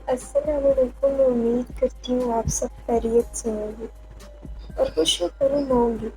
السلام علیکم، میں امید کرتی ہوں آپ سب خیریت سے ہوں گے اور خوش و خرم ہوں گی۔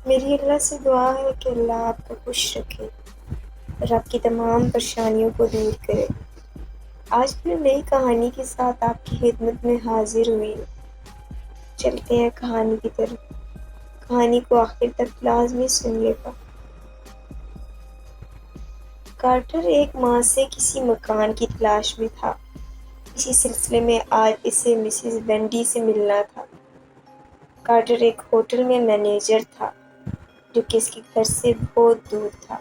میری اللہ سے دعا ہے کہ اللہ آپ کو خوش رکھے اور آپ کی تمام پریشانیوں کو دور کرے۔ آج بھی نئی کہانی کے ساتھ آپ کی خدمت میں حاضر ہوئی ہوں۔ چلتے ہیں کہانی کی طرف۔ کہانی کو آخر تک لازمی سنیے گا۔ کارٹر ایک ماہ سے کسی مکان کی تلاش میں تھا۔ اسی سلسلے میں آج اسے مسز وینڈی سے ملنا تھا۔ کارٹر ایک ہوٹل میں مینیجر تھا جو کہ اس کے گھر سے بہت دور تھا۔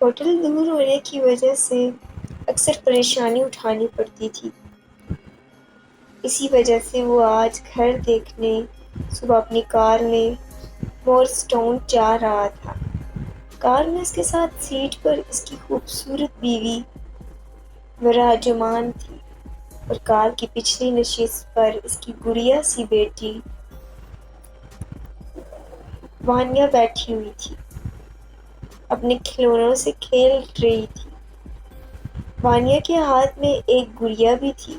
ہوٹل دور ہونے کی وجہ سے اکثر پریشانی اٹھانی پڑتی تھی۔ اسی وجہ سے وہ آج گھر دیکھنے صبح اپنی کار میں مورسٹون جا رہا تھا۔ کار میں اس کے ساتھ سیٹ پر اس کی خوبصورت بیوی مراجمان تھی اور کار کی پچھلی نشست پر اس کی گڑیا سی بیٹی وانیا بیٹھی ہوئی تھی، اپنے کھلونوں سے کھیل رہی تھی۔ وانیا کے ہاتھ میں ایک گڑیا بھی تھی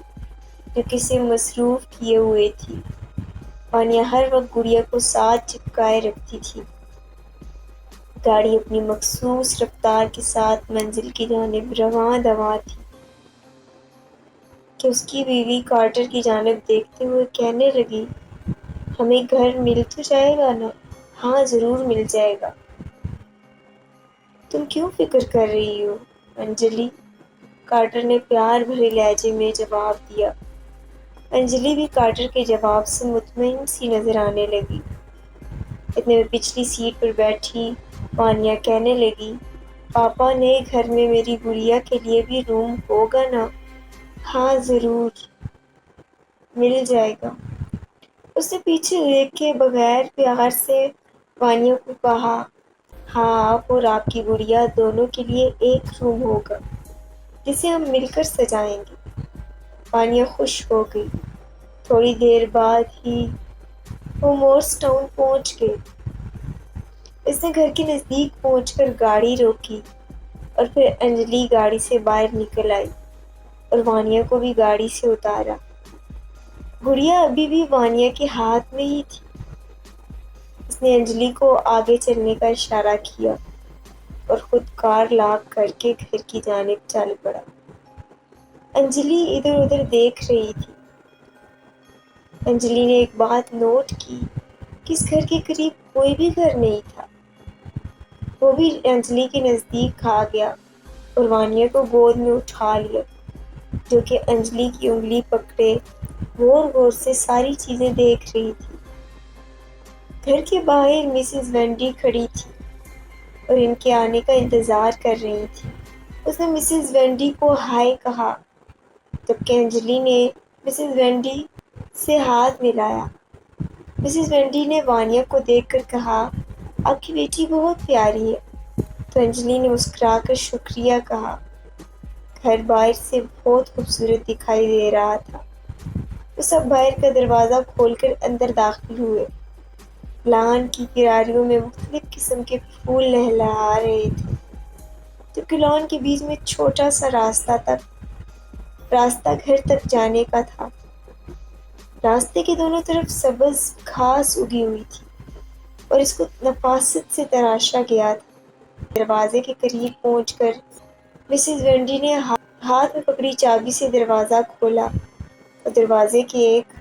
جو کسی مصروف کیے ہوئے تھی۔ وانیا ہر وقت گڑیا کو ساتھ چپکائے رکھتی تھی۔ گاڑی اپنی مخصوص رفتار کے ساتھ منزل کی جانب رواں دواں تھی کہ اس کی بیوی کارٹر کی جانب دیکھتے ہوئے کہنے لگی، ہمیں گھر مل تو جائے گا نا؟ ہاں ضرور مل جائے گا۔ تم کیوں فکر کر رہی ہو انجلی؟ کارٹر نے پیار بھرے لہجے میں جواب دیا۔ انجلی بھی کارٹر کے جواب سے مطمئن سی نظر آنے لگی۔ اتنے میں پچھلی سیٹ پر بیٹھی وانیا کہنے لگی، پاپا نئے گھر میں میری گڑیا کے لیے بھی روم ہوگا نا؟ ہاں ضرور مل جائے گا۔ اس نے پیچھے دیکھ کے بغیر پیار سے وانیا کو کہا، ہاں آپ اور آپ کی گڑیا دونوں کے لیے ایک روم ہوگا جسے ہم مل کر سجائیں گے۔ وانیا خوش ہو گئی۔ تھوڑی دیر بعد ہی وہ مورسٹون پہنچ گئے۔ اس نے گھر کے نزدیک پہنچ کر گاڑی روکی اور پھر انجلی گاڑی سے باہر نکل آئی اور وانیا کو بھی گاڑی سے اتارا۔ گڑیا ابھی بھی وانیا کے ہاتھ میں ہی تھی۔ اس نے انجلی کو آگے چلنے کا اشارہ کیا اور خود کار لاک کر کے گھر کی جانب چل پڑا۔ انجلی ادھر ادھر دیکھ رہی تھی۔ انجلی نے ایک بات نوٹ کی کہ اس گھر کے قریب کوئی بھی گھر نہیں تھا۔ وہ بھی انجلی کے نزدیک آ گیا اور وانیا کو گود میں اٹھا لیا، جو کہ انجلی کی انگلی پکڑے غور غور سے ساری چیزیں دیکھ رہی تھی۔ گھر کے باہر مسز وینڈی کھڑی تھی اور ان کے آنے کا انتظار کر رہی تھی۔ اس نے مسز وینڈی کو ہائے کہا، جبکہ انجلی نے مسز وینڈی سے ہاتھ ملایا۔ مسز وینڈی نے وانیا کو دیکھ کر کہا، آپ کی بیٹی بہت پیاری ہے۔ تو انجلی نے مسکرا کر شکریہ کہا۔ گھر باہر سے بہت خوبصورت دکھائی دے رہا تھا۔ وہ سب باہر کا دروازہ کھول کر اندر داخل ہوئے۔ لان کی کیاریوں میں مختلف قسم کے پھول لہلہا رہے تھے، جبکہ لان کے بیچ میں چھوٹا سا راستہ گھر تک جانے کا تھا۔ راستے کے دونوں طرف سبز گھاس اگی ہوئی تھی اور اس کو نفاست سے تراشا گیا تھا۔ دروازے کے قریب پہنچ کر مسز وینڈی نے ہاتھ میں پکڑی چابی سے دروازہ کھولا اور دروازے کے ایک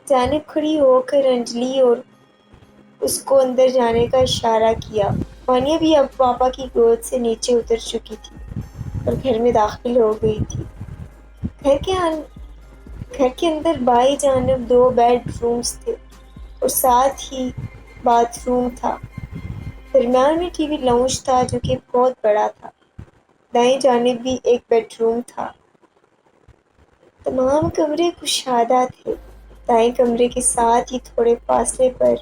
جانب کھڑی ہو کر انجلی اور اس کو اندر جانے کا اشارہ کیا۔ وانیا بھی اب پاپا کی گود سے نیچے اتر چکی تھی اور گھر میں داخل ہو گئی تھی۔ گھر کے اندر بائیں جانب 2 بیڈ رومز تھے اور ساتھ ہی باتھ روم تھا۔ درمیان میں ٹی وی لاؤنج تھا جو کہ بہت بڑا تھا۔ دائیں جانب بھی ایک بیڈ روم تھا۔ تمام کمرے کشادہ تھے۔ دائیں کمرے کے ساتھ ہی تھوڑے فاصلے پر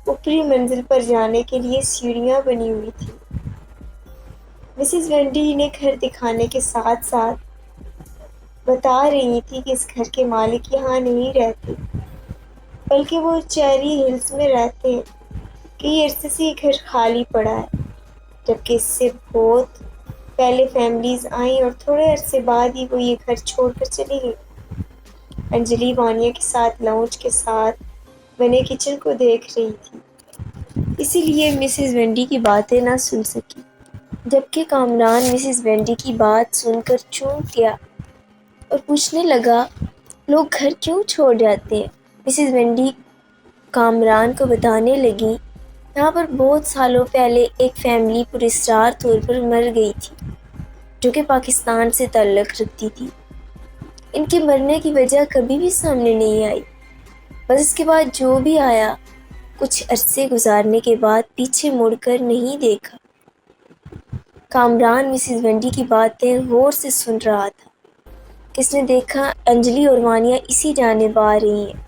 اوپری منزل پر جانے کے لیے سیڑھیاں بنی ہوئی تھیں۔ مسز وینڈی نے گھر دکھانے کے ساتھ ساتھ بتا رہی تھی کہ اس گھر کے مالک یہاں نہیں رہتے، بلکہ وہ چیری ہلز میں رہتے ہیں۔ کئی عرصے سے یہ گھر خالی پڑا ہے، جبکہ اس سے بہت پہلے فیملیز آئیں اور تھوڑے عرصے بعد ہی وہ یہ گھر چھوڑ کر چلی گئی۔ انجلی وانیا کے ساتھ لاؤنج کے ساتھ بنے کچن کو دیکھ رہی تھی، اسی لیے مسز وینڈی کی باتیں نہ سن سکی، جبکہ کامران مسز وینڈی کی بات سن کر چونک گیا اور پوچھنے لگا، لوگ گھر کیوں چھوڑ جاتے ہیں؟ مسز وینڈی کامران کو بتانے لگی، یہاں پر بہت سالوں پہلے ایک فیملی پراسرار طور پر مر گئی تھی جو کہ پاکستان سے تعلق رکھتی تھی۔ ان کے مرنے کی وجہ کبھی بھی سامنے نہیں آئی، بس اس کے بعد جو بھی آیا کچھ عرصے گزارنے کے بعد پیچھے مڑ کر نہیں دیکھا۔ کامران مسز وینڈی کی باتیں غور سے سن رہا تھا کہ اس نے دیکھا انجلی اور وانیا اسی جانب آ رہی ہیں،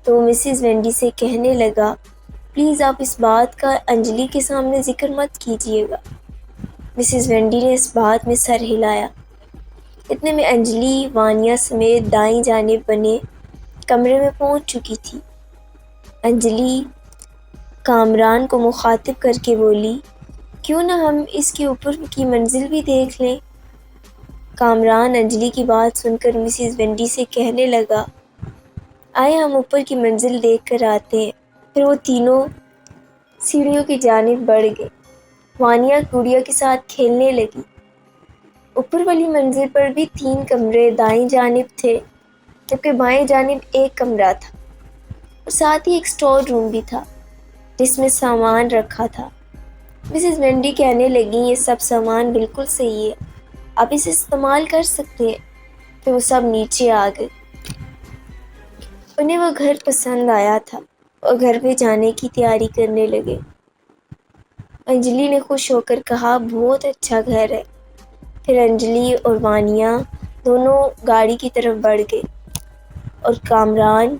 تو مسز وینڈی سے کہنے لگا، پلیز آپ اس بات کا انجلی کے سامنے ذکر مت کیجیے گا۔ مسز وینڈی نے اس بات میں سر ہلایا۔ اتنے میں انجلی وانیا سمیت دائیں جانب بنے کمرے میں پہنچ چکی تھی۔ انجلی کامران کو مخاطب کر کے بولی، کیوں نہ ہم اس کے اوپر کی منزل بھی دیکھ لیں؟ کامران انجلی کی بات سن کر مسز وینڈی سے کہنے لگا، آئے ہم اوپر کی منزل دیکھ کر آتے ہیں۔ پھر وہ تینوں سیڑھیوں کی جانب بڑھ گئے۔ وانیا گڑیا کے ساتھ کھیلنے لگی۔ اوپر والی منزل پر بھی 3 کمرے دائیں جانب تھے، جبکہ بائیں جانب ایک کمرہ تھا اور ساتھ ہی ایک اسٹور روم بھی تھا جس میں سامان رکھا تھا۔ مسز وینڈی کہنے لگی، یہ سب سامان بالکل صحیح ہے، آپ اسے استعمال کر سکتے ہیں۔ پھر وہ سب نیچے آ گئے۔ انہیں وہ گھر پسند آیا تھا اور گھر پہ جانے کی تیاری کرنے لگے۔ انجلی نے خوش ہو کر کہا، بہت اچھا گھر ہے۔ پھر انجلی اور وانیا دونوں گاڑی کی طرف بڑھ گئے اور کامران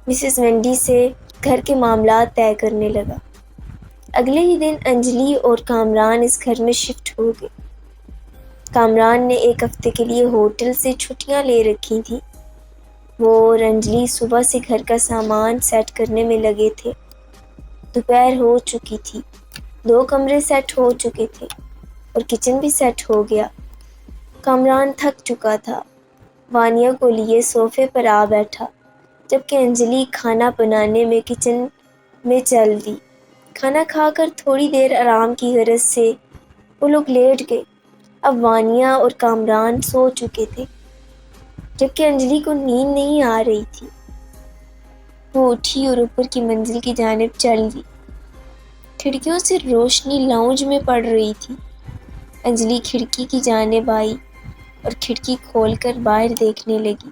مسز وینڈی سے گھر کے معاملات طے کرنے لگا۔ اگلے ہی دن انجلی اور کامران اس گھر میں شفٹ ہو گئے۔ کامران نے 1 ہفتے کے لیے ہوٹل سے چھٹیاں لے رکھی تھیں۔ وہ اور انجلی صبح سے گھر کا سامان سیٹ کرنے میں لگے تھے۔ دوپہر ہو چکی تھی، 2 کمرے سیٹ ہو چکے تھے اور کچن بھی سیٹ ہو گیا۔ کامران تھک چکا تھا، وانیا کو لیے صوفے پر آ بیٹھا، جبکہ انجلی کھانا بنانے میں کچن میں چل دی۔ کھانا کھا کر تھوڑی دیر آرام کی غرض سے وہ لوگ لیٹ گئے۔ اب وانیا اور کامران سو چکے تھے، جبکہ انجلی کو نیند نہیں آ رہی تھی۔ وہ اٹھی اور اوپر کی منزل کی جانب چل دی۔ کھڑکیوں سے روشنی لاؤنج میں پڑ رہی تھی۔ انجلی کھڑکی کی جانب آئی اور کھڑکی کھول کر باہر دیکھنے لگی۔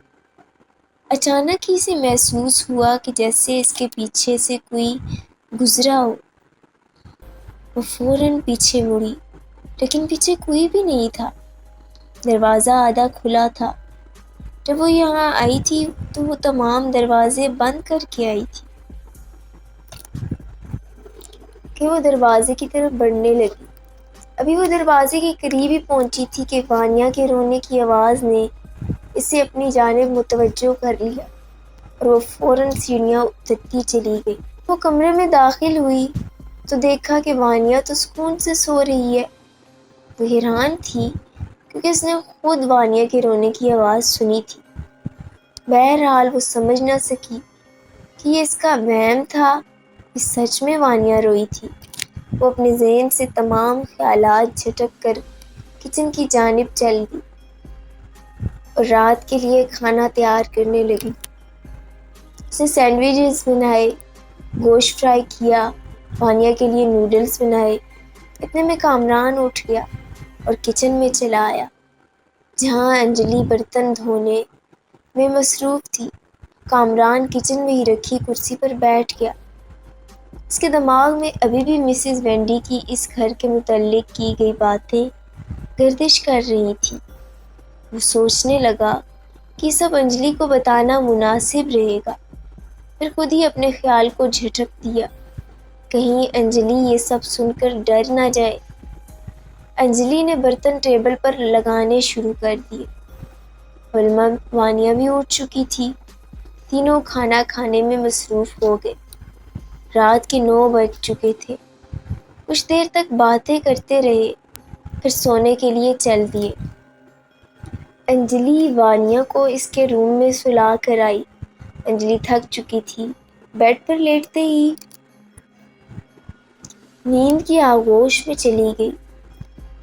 اچانک ہی اسے محسوس ہوا کہ جیسے اس کے پیچھے سے کوئی گزرا ہو۔ وہ فوراً پیچھے مڑی، لیکن پیچھے کوئی بھی نہیں تھا۔ دروازہ آدھا کھلا تھا۔ جب وہ یہاں آئی تھی تو وہ تمام دروازے بند کر کے آئی تھی کہ وہ دروازے کی طرف بڑھنے لگی۔ ابھی وہ دروازے کے قریب ہی پہنچی تھی کہ وانیا کے رونے کی آواز نے اسے اپنی جانب متوجہ کر لیا اور وہ فوراً سیڑھیاں اترتی چلی گئی۔ وہ کمرے میں داخل ہوئی تو دیکھا کہ وانیا تو سکون سے سو رہی ہے۔ وہ حیران تھی کیونکہ اس نے خود وانیا کے رونے کی آواز سنی تھی۔ بہرحال وہ سمجھ نہ سکی کہ یہ اس کا وہم تھا کہ سچ میں وانیا روئی تھی۔ وہ اپنے ذہن سے تمام خیالات جھٹک کر کچن کی جانب چل دی اور رات کے لیے کھانا تیار کرنے لگی۔ اس نے سینڈوچز بنائے، گوشت فرائی کیا، وانیا کے لیے نوڈلز بنائے۔ اتنے میں کامران اٹھ گیا اور کچن میں چلا آیا، جہاں انجلی برتن دھونے میں مصروف تھی۔ کامران کچن میں ہی رکھی کرسی پر بیٹھ گیا۔ اس کے دماغ میں ابھی بھی مسز وینڈی کی اس گھر کے متعلق کی گئی باتیں گردش کر رہی تھیں۔ وہ سوچنے لگا کہ یہ سب انجلی کو بتانا مناسب رہے گا، پھر خود ہی اپنے خیال کو جھٹک دیا، کہیں انجلی یہ سب سن کر ڈر نہ جائے۔ انجلی نے برتن ٹیبل پر لگانے شروع کر دیے۔ وانیا بھی اٹھ چکی تھی۔ تینوں کھانا کھانے میں مصروف ہو گئے۔ رات کے 9 بج چکے تھے۔ کچھ دیر تک باتیں کرتے رہے۔ پھر سونے کے لیے چل دیے۔ انجلی وانیا کو اس کے روم میں سلا کر آئی۔ انجلی تھک چکی تھی۔ بیڈ پر لیٹتے ہی نیند کی آغوش میں چلی گئی۔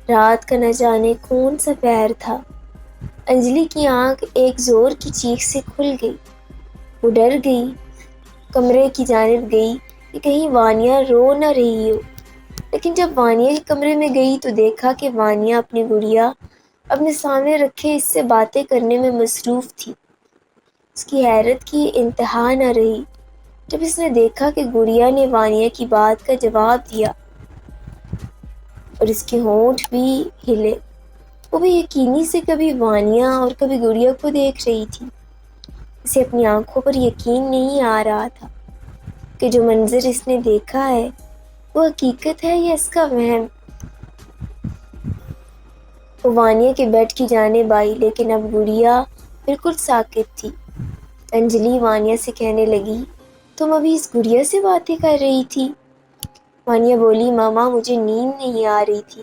رات کا نہ جانے کون سا پہر تھا۔ انجلی کی آنکھ ایک زور کی چیخ سے کھل گئی۔ وہ ڈر گئی، کمرے کی جانب گئی کہ کہیں وانیا رو نہ رہی ہو۔ لیکن جب وانیا کے کمرے میں گئی تو دیکھا کہ وانیا اپنی گڑیا اپنے سامنے رکھے اس سے باتیں کرنے میں مصروف تھی۔ اس کی حیرت کی انتہا نہ رہی جب اس نے دیکھا کہ گڑیا نے وانیا کی بات کا جواب دیا اور اس کے ہونٹ بھی ہلے۔ وہ بھی یقینی سے کبھی وانیا اور کبھی گڑیا کو دیکھ رہی تھی۔ اسے اپنی آنکھوں پر یقین نہیں آ رہا تھا کہ جو منظر اس نے دیکھا ہے وہ حقیقت ہے یا اس کا وہم۔ وہ وانیا کے بیڈ کی جانب آئی لیکن اب گڑیا بالکل ساکت تھی۔ انجلی وانیا سے کہنے لگی، تم ابھی اس گڑیا سے باتیں کر رہی تھی؟ وانیا بولی، ماما مجھے نیند نہیں آ رہی تھی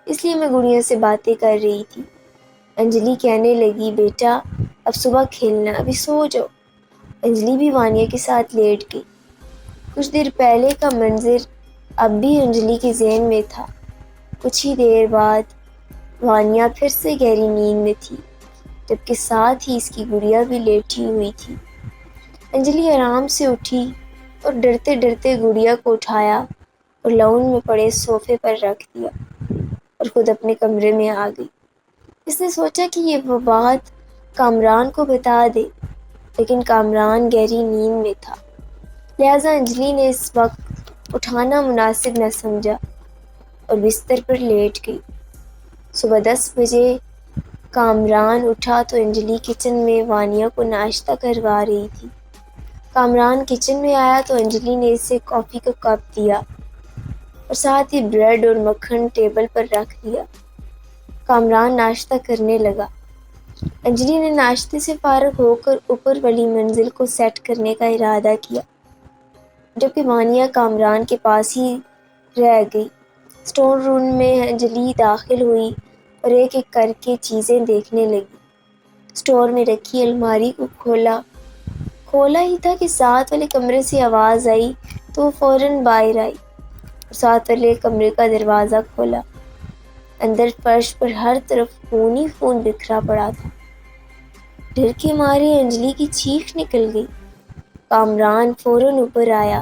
اس لیے میں گڑیا سے باتیں کر رہی تھی۔ انجلی کہنے لگی، بیٹا اب صبح کھیلنا، ابھی سو جاؤ۔ انجلی بھی وانیا کے ساتھ لیٹ گئی۔ کچھ دیر پہلے کا منظر اب بھی انجلی کے ذہن میں تھا۔ کچھ ہی دیر بعد وانیا پھر سے گہری نیند میں تھی جبکہ ساتھ ہی اس کی گڑیا بھی لیٹی ہوئی تھی۔ انجلی آرام سے اٹھی اور ڈرتے ڈرتے گڑیا کو اٹھایا اور لاؤن میں پڑے صوفے پر رکھ دیا اور خود اپنے کمرے میں آ گئی۔ اس نے سوچا کہ یہ وہ بات کامران کو بتا دے، لیکن کامران گہری نیند میں تھا، لہٰذا انجلی نے اس وقت اٹھانا مناسب نہ سمجھا اور بستر پر لیٹ گئی۔ صبح 10 بجے کامران اٹھا تو انجلی کچن میں وانیا کو ناشتہ کروا رہی تھی۔ کامران کچن میں آیا تو انجلی نے اسے کافی کا کپ دیا اور ساتھ ہی بریڈ اور مکھن ٹیبل پر رکھ دیا۔ کامران ناشتہ کرنے لگا۔ انجلی نے ناشتے سے فارغ ہو کر اوپر والی منزل کو سیٹ کرنے کا ارادہ کیا جبکہ وانیا کامران کے پاس ہی رہ گئی۔ اسٹور روم میں انجلی داخل ہوئی اور ایک ایک کر کے چیزیں دیکھنے لگی۔ اسٹور میں رکھی الماری کو کھولا ہی تھا کہ ساتھ والے کمرے سے آواز آئی تو وہ فوراً باہر آئی اور ساتھ والے کمرے کا دروازہ کھولا۔ اندر فرش پر ہر طرف خون ہی خون بکھرا پڑا تھا۔ ڈر کے مارے انجلی کی چیخ نکل گئی۔ کامران فوراً اوپر آیا۔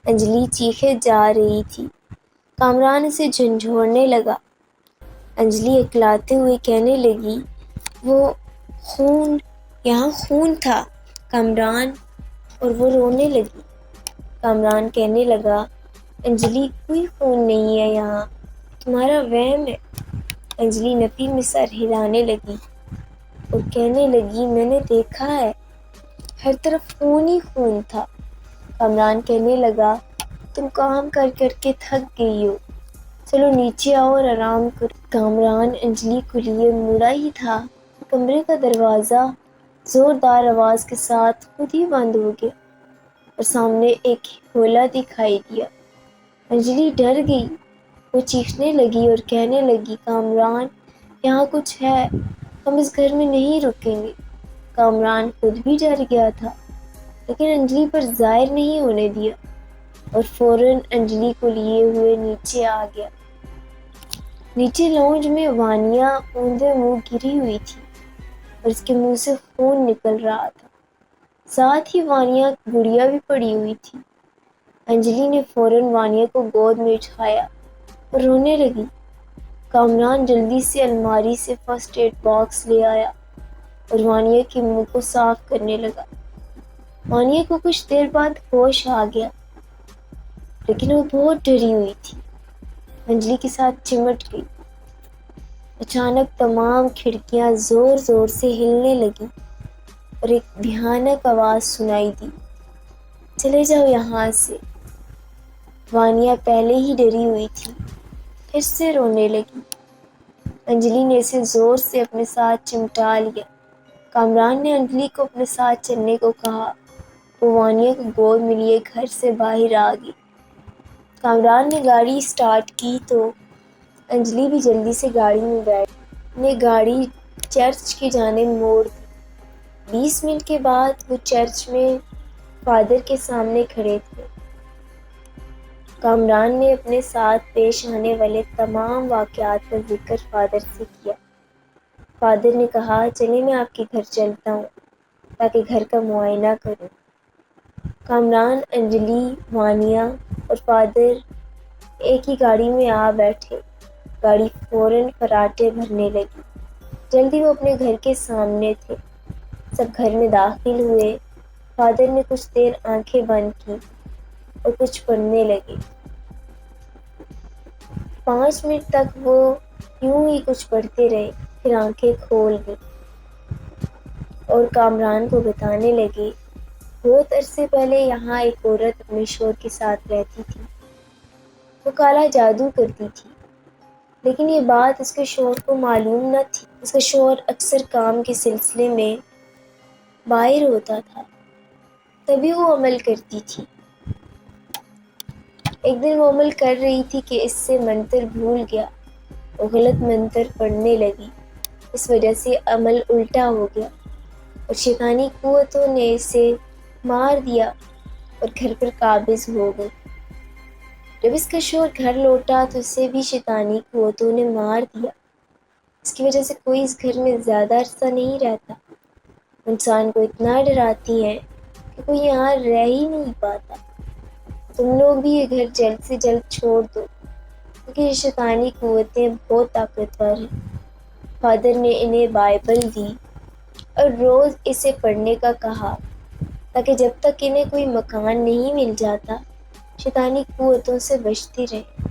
انجلی چیخے جا رہی تھی۔ کامران اسے جھنجھوڑنے لگا۔ انجلی اکلاتے ہوئے کہنے لگی، وہ خون، یہاں خون تھا کامران، اور وہ رونے لگی۔ کامران کہنے لگا، انجلی کوئی خون نہیں ہے یہاں، تمہارا وہم ہے۔ انجلی نفی میں سر ہلانے لگی اور کہنے لگی، میں نے دیکھا ہے، ہر طرف خون ہی خون تھا۔ کامران کہنے لگا، تم کام کر کر کے تھک گئی ہو، چلو نیچے آؤ اور آرام کرو۔ کامران انجلی کو لیے مڑا ہی تھا، کمرے کا دروازہ زوردار آواز کے ساتھ خود ہی بند ہو گیا اور سامنے ایک گولا دکھائی دیا۔ انجلی ڈر گئی۔ وہ چیخنے لگی اور کہنے لگی، کامران یہاں کچھ ہے، ہم اس گھر میں نہیں رکیں گے۔ کامران خود بھی ڈر گیا تھا لیکن انجلی پر ظاہر نہیں ہونے دیا اور فوراً انجلی کو لیے ہوئے نیچے آ گیا۔ نیچے لاؤنج میں وانیا اوندے منہ گری ہوئی تھی اور اس کے منہ سے خون نکل رہا تھا، ساتھ ہی وانیا گڑیا بھی پڑی ہوئی تھی۔ انجلی نے فوراً وانیا کو گود میں اٹھایا اور رونے لگی۔ کامران جلدی سے الماری سے فرسٹ ایڈ باکس لے آیا اور وانیا کے منہ کو صاف کرنے لگا۔ وانیا کو کچھ دیر بعد ہوش آ گیا لیکن وہ بہت ڈری ہوئی تھی۔ انجلی کے ساتھ چمٹ گئی۔ اچانک تمام کھڑکیاں زور زور سے ہلنے لگیں اور ایک بھیانک آواز سنائی دی، چلے جاؤ یہاں سے۔ وانیا پہلے ہی ڈری ہوئی تھی، پھر سے رونے لگی۔ انجلی نے اسے زور سے اپنے ساتھ چمٹا لیا۔ کامران نے انجلی کو اپنے ساتھ چلنے کو کہا۔ وہ وانیا کو گود میں لیے گھر سے باہر آ گئی۔ کامران نے گاڑی سٹارٹ کی تو انجلی بھی جلدی سے گاڑی میں بیٹھ نے گاڑی چرچ کی جانب موڑ دی۔ 20 منٹ کے بعد وہ چرچ میں فادر کے سامنے کھڑے تھے۔ کامران نے اپنے ساتھ پیش آنے والے تمام واقعات کا ذکر فادر سے کیا۔ فادر نے کہا، چلیں میں آپ کے گھر چلتا ہوں تاکہ گھر کا معائنہ کروں۔ کامران، انجلی، وانیا اور فادر ایک ہی گاڑی میں آ بیٹھے۔ گاڑی فوراً فراٹے بھرنے لگی۔ جلدی وہ اپنے گھر کے سامنے تھے۔ سب گھر میں داخل ہوئے۔ فادر نے کچھ دیر آنکھیں بند کی اور کچھ پڑھنے لگے۔ 5 منٹ تک وہ یوں ہی کچھ پڑھتے رہے، پھر آنکھیں کھول دی اور کامران کو بتانے لگے، بہت عرصے پہلے یہاں ایک عورت اپنے شوہر کے ساتھ رہتی تھی۔ وہ کالا جادو کرتی تھی، لیکن یہ بات اس کے شوہر کو معلوم نہ تھی۔ اس کا شوہر اکثر کام کے سلسلے میں باہر ہوتا تھا، تبھی وہ عمل کرتی تھی۔ ایک دن وہ عمل کر رہی تھی کہ اس سے منتر بھول گیا اور غلط منتر پڑھنے لگی۔ اس وجہ سے عمل الٹا ہو گیا اور شیطانی قوتوں نے اسے مار دیا اور گھر پر قابض ہو گئی۔ جب اس کا شوہر گھر لوٹا تو اسے بھی شیطانی قوتوں نے مار دیا۔ اس کی وجہ سے کوئی اس گھر میں زیادہ عرصہ نہیں رہتا۔ انسان کو اتنا ڈراتی ہیں کہ کوئی یہاں رہ ہی نہیں پاتا۔ تم لوگ بھی یہ گھر جلد سے جلد چھوڑ دو کیونکہ یہ شیطانی قوتیں بہت طاقتور ہیں۔ فادر نے انہیں بائبل دی اور روز اسے پڑھنے کا کہا تاکہ جب تک انہیں کوئی مکان نہیں مل جاتا شیطانی قوتوں سے بچتی رہیں۔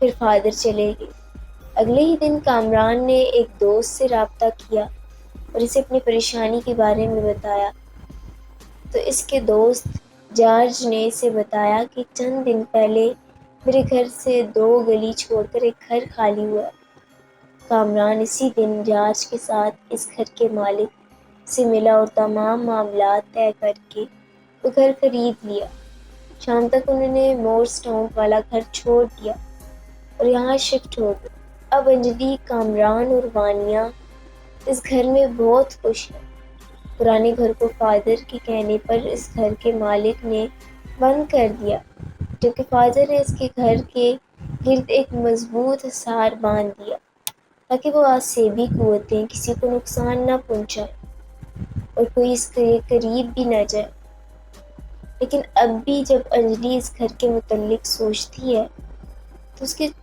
پھر فادر چلے گئے۔ اگلے ہی دن کامران نے ایک دوست سے رابطہ کیا اور اسے اپنی پریشانی کے بارے میں بتایا، تو اس کے دوست جارج نے اسے بتایا کہ چند دن پہلے میرے گھر سے 2 گلی چھوڑ کر ایک گھر خالی ہوا۔ کامران اسی دن جارج کے ساتھ اس گھر کے مالک سے ملا اور تمام معاملات طے کر کے وہ گھر خرید لیا۔ شام تک انہوں نے مورس ٹاؤن والا گھر چھوڑ دیا اور یہاں شفٹ ہو گئے۔ اب انجلی، کامران اور وانیا اس گھر میں بہت خوش ہیں۔ پرانے گھر کو فادر کے کہنے پر اس گھر کے مالک نے بند کر دیا، جبکہ فادر نے اس کے گھر کے گرد ایک مضبوط حصار باندھ دیا تاکہ وہ آسیبی قوتیں کسی کو نقصان نہ پہنچائیں اور کوئی اس کے قریب بھی نہ جائے۔ لیکن اب بھی جب انجلی اس گھر کے متعلق سوچتی ہے تو اس کے